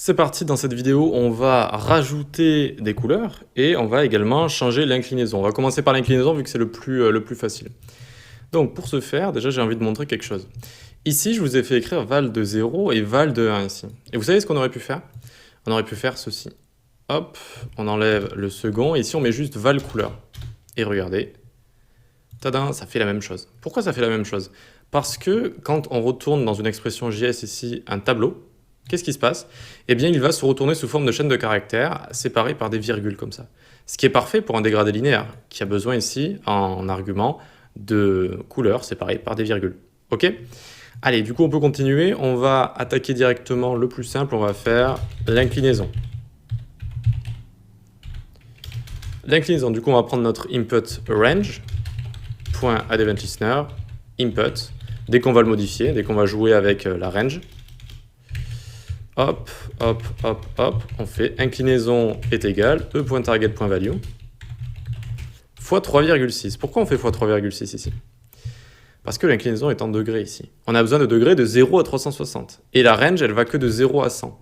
C'est parti, dans cette vidéo, on va rajouter des couleurs et on va également changer l'inclinaison. On va commencer par l'inclinaison vu que c'est le plus facile. Donc pour ce faire, déjà j'ai envie de montrer quelque chose. Ici, je vous ai fait écrire val de 0 et val de 1 ici. Et vous savez ce qu'on aurait pu faire? On aurait pu faire ceci. Hop, on enlève le second et ici on met juste val couleur. Et regardez, tadam, ça fait la même chose. Pourquoi ça fait la même chose? Parce que quand on retourne dans une expression JS ici un tableau, qu'est-ce qui se passe? Eh bien, il va se retourner sous forme de chaîne de caractères séparée par des virgules comme ça. Ce qui est parfait pour un dégradé linéaire, qui a besoin ici, en argument, de couleurs séparées par des virgules. Ok? Allez, du coup, on peut continuer. On va attaquer directement le plus simple. On va faire l'inclinaison. L'inclinaison, du coup, on va prendre notre input range, point add event listener, input. Dès qu'on va le modifier, dès qu'on va jouer avec la range, hop, hop, hop, hop, on fait inclinaison est égal e.target.value fois 3,6. Pourquoi on fait fois 3,6 ici? Parce que l'inclinaison est en degrés ici. On a besoin de degrés de 0 à 360. Et la range, elle va que de 0 à 100.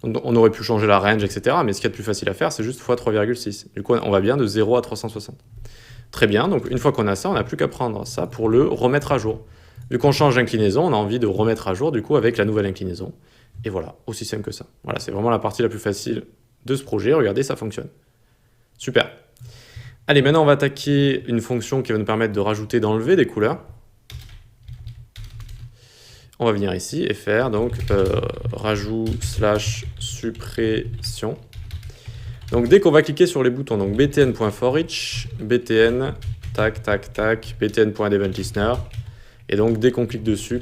Donc on aurait pu changer la range, etc. Mais ce qu'il y a de plus facile à faire, c'est juste fois 3,6. Du coup, on va bien de 0 à 360. Très bien, donc une fois qu'on a ça, on n'a plus qu'à prendre ça pour le remettre à jour. Vu qu'on change d'inclinaison, on a envie de remettre à jour du coup avec la nouvelle inclinaison. Et voilà, aussi simple que ça. Voilà, c'est vraiment la partie la plus facile de ce projet. Regardez, ça fonctionne. Super. Allez, maintenant on va attaquer une fonction qui va nous permettre de rajouter et d'enlever des couleurs. On va venir ici et faire donc rajout / suppression. Donc dès qu'on va cliquer sur les boutons, donc btn.forEach, btn, tac, tac, tac, btn.addEventListener, et donc dès qu'on clique dessus,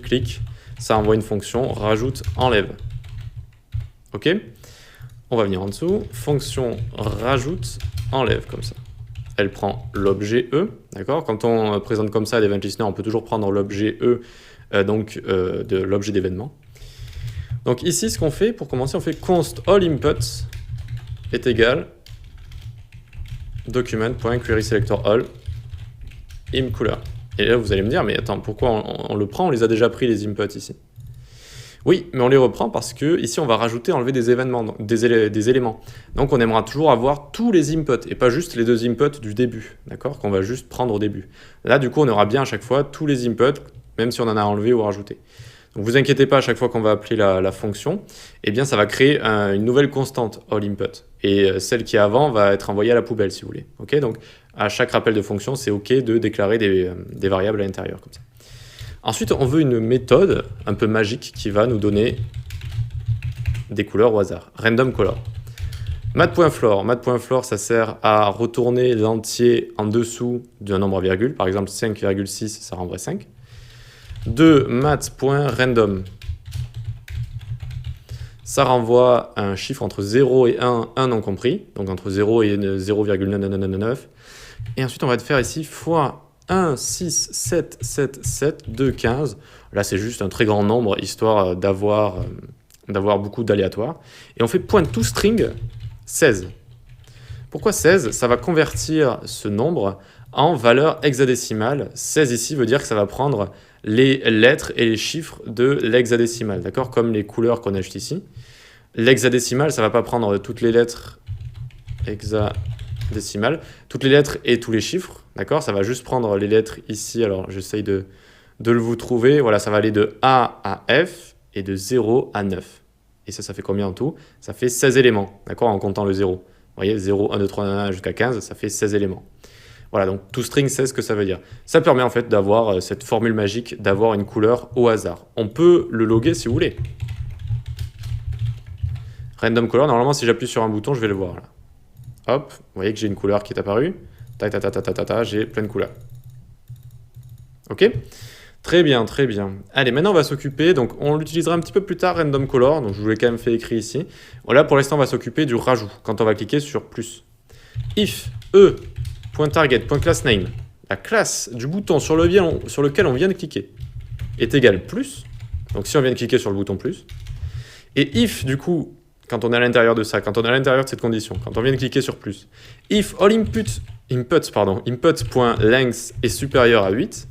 ça envoie une fonction rajoute, enlève. Ok? On va venir en dessous, fonction rajoute, enlève comme ça. Elle prend l'objet E, d'accord? Quand on présente comme ça l'event listener, on peut toujours prendre l'objet E, de l'objet d'événement. Donc ici, ce qu'on fait, pour commencer, on fait const all inputs est égal document.querySelectorAll imColor. Et là, vous allez me dire, mais attends, pourquoi on le prend? On les a déjà pris, les inputs, ici. Oui, mais on les reprend parce que ici, on va rajouter, enlever des événements, donc des éléments. Donc, on aimera toujours avoir tous les inputs et pas juste les deux inputs du début, d'accord? Qu'on va juste prendre au début. Là, du coup, on aura bien à chaque fois tous les inputs, même si on en a enlevé ou rajouté. Donc, vous inquiétez pas, à chaque fois qu'on va appeler la fonction, eh bien, ça va créer une nouvelle constante, allInput. Et celle qui est avant va être envoyée à la poubelle, si vous voulez. Ok, donc, à chaque rappel de fonction, c'est OK de déclarer des variables à l'intérieur, comme ça. Ensuite, on veut une méthode un peu magique qui va nous des couleurs au hasard. Random color. Mat.floor. Mat.floor, ça sert à retourner l'entier en dessous d'un nombre à virgule. Par exemple, 5,6, ça renvoie 5. 2. Mat.random. Ça renvoie un chiffre entre 0 et 1, 1 non compris. Donc entre 0 et 0,9999. Et ensuite, on va faire ici fois 1, 6, 7, 7, 7, 2, 15. Là, c'est juste un très grand nombre, histoire d'avoir beaucoup d'aléatoires. Et on fait .toString 16. Pourquoi 16? Ça va convertir ce nombre en valeur hexadécimale. 16 ici veut dire que ça va prendre les lettres et les chiffres de l'hexadécimale, d'accord? Comme les couleurs qu'on ajoute ici. L'hexadécimale, ça ne va pas prendre toutes les lettres hexadécimales, toutes les lettres et tous les chiffres, d'accord? Ça va juste prendre les lettres ici. Alors, j'essaye de le vous trouver. Voilà, ça va aller de A à F et de 0 à 9. Et ça fait combien en tout? Ça fait 16 éléments, d'accord? En comptant le 0. Vous voyez, 0, 1, 2, 3, 1 jusqu'à 15, ça fait 16 éléments. Voilà, donc toString, c'est ce que ça veut dire. Ça permet en fait d'avoir cette formule magique, d'avoir une couleur au hasard. On peut le loguer si vous voulez. Random color, normalement si j'appuie sur un bouton, je vais le voir là. Hop, vous voyez que j'ai une couleur qui est apparue. J'ai plein de couleurs. Ok? Très bien, très bien. Allez, maintenant on va s'occuper, donc on l'utilisera un petit peu plus tard, random color, donc je vous l'ai quand même fait écrit ici. Voilà, pour l'instant on va s'occuper du rajout, quand on va cliquer sur plus. If e.target.className, la classe du bouton sur lequel on vient de cliquer, est égale plus, donc si on vient de cliquer sur le bouton plus, et if, du coup, quand on est à l'intérieur de ça, quand on est à l'intérieur de cette condition, quand on vient de cliquer sur plus, if all input.length est supérieur à 8,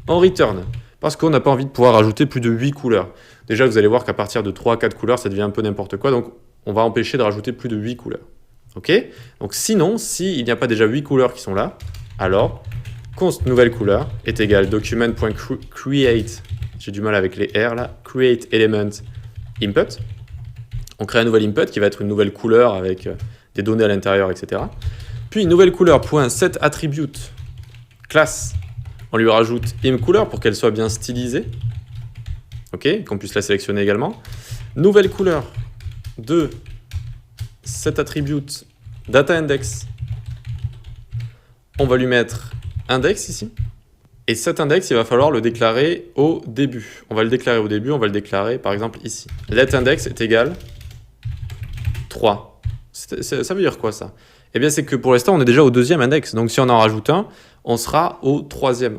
on return, parce qu'on n'a pas envie de pouvoir ajouter plus de 8 couleurs. Déjà, vous allez voir qu'à partir de 3 à 4 couleurs, ça devient un peu n'importe quoi. Donc, on va empêcher de rajouter plus de 8 couleurs. OK? Donc, sinon, s'il n'y a pas déjà 8 couleurs qui sont là, alors, const nouvelle couleur est égal document.create, j'ai du mal avec les R là, create element input. On crée un nouvel input qui va être une nouvelle couleur avec des données à l'intérieur, etc. Puis, nouvelle couleur.setAttribute classe, on lui rajoute imColor pour qu'elle soit bien stylisée. OK, qu'on puisse la sélectionner également. Nouvelle couleur de setAttribute dataIndex. On va lui mettre index ici. Et cet index, il va falloir le déclarer au début. On va le déclarer au début, on va le déclarer par exemple ici. LetIndex est égal 3. Ça veut dire quoi ça? Eh bien, c'est que pour l'instant, on est déjà au deuxième index. Donc, si on en rajoute un, on sera au troisième.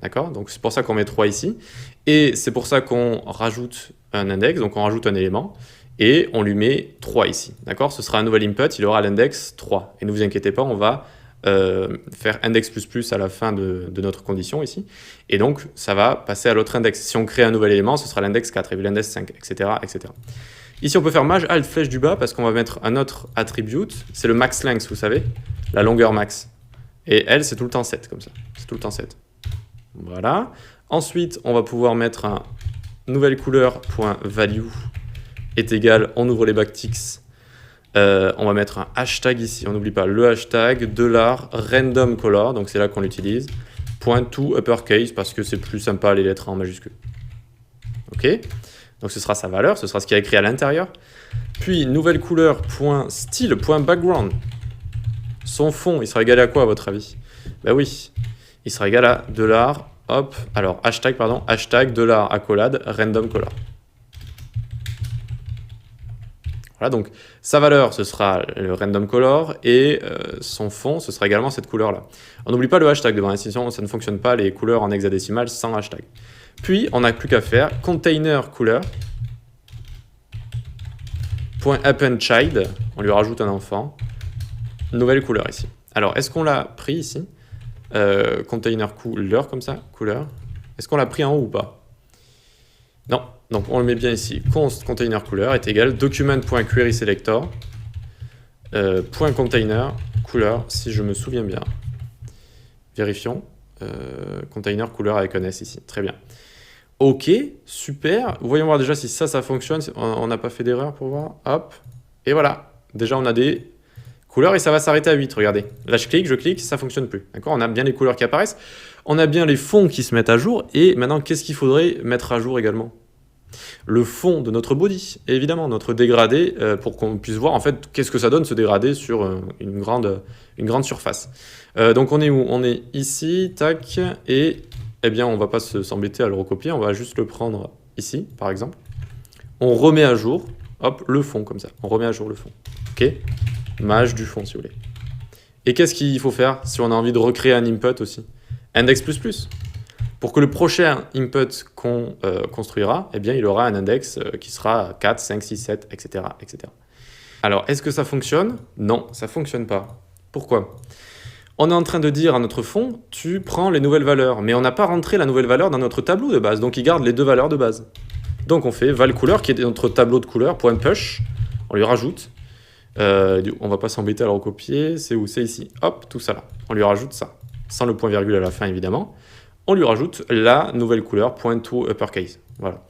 D'accord? Donc, c'est pour ça qu'on met 3 ici. Et c'est pour ça qu'on rajoute un index. Donc, on rajoute un élément. Et on lui met 3 ici. D'accord? Ce sera un nouvel input. Il aura l'index 3. Et ne vous inquiétez pas, on va faire index++ à la fin de notre condition ici. Et donc, ça va passer à l'autre index. Si on crée un nouvel élément, ce sera l'index 4 et puis l'index 5, etc., etc. Ici, on peut faire maj alt flèche du bas parce qu'on va mettre un autre attribute. C'est le max length, vous savez, la longueur max. Et elle, c'est tout le temps 7, comme ça. C'est tout le temps 7. Voilà. Ensuite, on va pouvoir mettre un nouvelle couleur.value est égal, on ouvre les backticks. On va mettre un hashtag ici. On n'oublie pas le hashtag $random color. Donc, c'est là qu'on l'utilise. .to uppercase parce que c'est plus sympa les lettres en majuscule. OK? Donc, ce sera sa valeur, ce sera ce qui est écrit à l'intérieur. Puis, nouvelle couleur.style.background. Son fond, il sera égal à quoi, à votre avis? Ben oui, il sera égal à hashtag $accolade random color. Voilà, donc sa valeur, ce sera le random color et son fond, ce sera également cette couleur-là. On n'oublie pas le hashtag devant, sinon ça ne fonctionne pas les couleurs en hexadécimal sans hashtag. Puis, on n'a plus qu'à faire container couleur .appendChild, on lui rajoute un enfant, nouvelle couleur ici. Alors, est-ce qu'on l'a pris ici container couleur comme ça, couleur. Est-ce qu'on l'a pris en haut ou pas? Non, donc on le met bien ici. Const container couleur est égal document.querySelector .container couleur, si je me souviens bien. Vérifions. Container couleur avec un S ici. Très bien. OK, super. Voyons voir déjà si ça fonctionne. On n'a pas fait d'erreur pour voir. Hop. Et voilà. Déjà, on a des couleurs et ça va s'arrêter à 8. Regardez. Là, je clique, ça ne fonctionne plus. D'accord? On a bien les couleurs qui apparaissent. On a bien les fonds qui se mettent à jour. Et maintenant, qu'est-ce qu'il faudrait mettre à jour également? Le fond de notre body, évidemment, notre dégradé, pour qu'on puisse voir en fait qu'est-ce que ça donne ce dégradé sur une grande surface. Donc on est où? On est ici, tac, et eh bien on va pas s'embêter à le recopier, on va juste le prendre ici, par exemple. On remet à jour, hop, le fond comme ça. On remet à jour le fond. OK? Maj du fond, si vous voulez. Et qu'est-ce qu'il faut faire si on a envie de recréer un input aussi? Index++. Pour que le prochain input qu'on construira, eh bien, il aura un index qui sera 4, 5, 6, 7, etc., etc. Alors, est-ce que ça fonctionne? Non, ça ne fonctionne pas. Pourquoi? On est en train de dire à notre fond, tu prends les nouvelles valeurs, mais on n'a pas rentré la nouvelle valeur dans notre tableau de base, donc il garde les deux valeurs de base. Donc, on fait val_couleur, qui est notre tableau de couleur, .push, on lui rajoute. On ne va pas s'embêter à le recopier, c'est où? C'est ici. Hop, tout ça là. On lui rajoute ça, sans le point-virgule à la fin, évidemment. On lui rajoute la nouvelle couleur, .to uppercase. Voilà.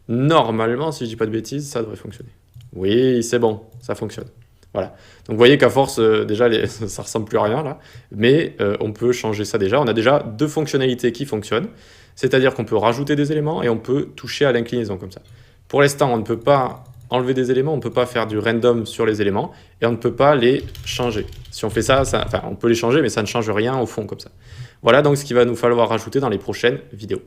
Normalement, si je dis pas de bêtises, ça devrait fonctionner. Oui, c'est bon, ça fonctionne. Voilà. Donc, vous voyez qu'à force, déjà, ça ressemble plus à rien, là. Mais on peut changer ça déjà. On a déjà deux fonctionnalités qui fonctionnent. C'est-à-dire qu'on peut rajouter des éléments et on peut toucher à l'inclinaison, comme ça. Pour l'instant, on ne peut pas enlever des éléments, on ne peut pas faire du random sur les éléments et on ne peut pas les changer. Si on fait ça, on peut les changer, mais ça ne change rien au fond, comme ça. Voilà donc ce qu'il va nous falloir rajouter dans les prochaines vidéos.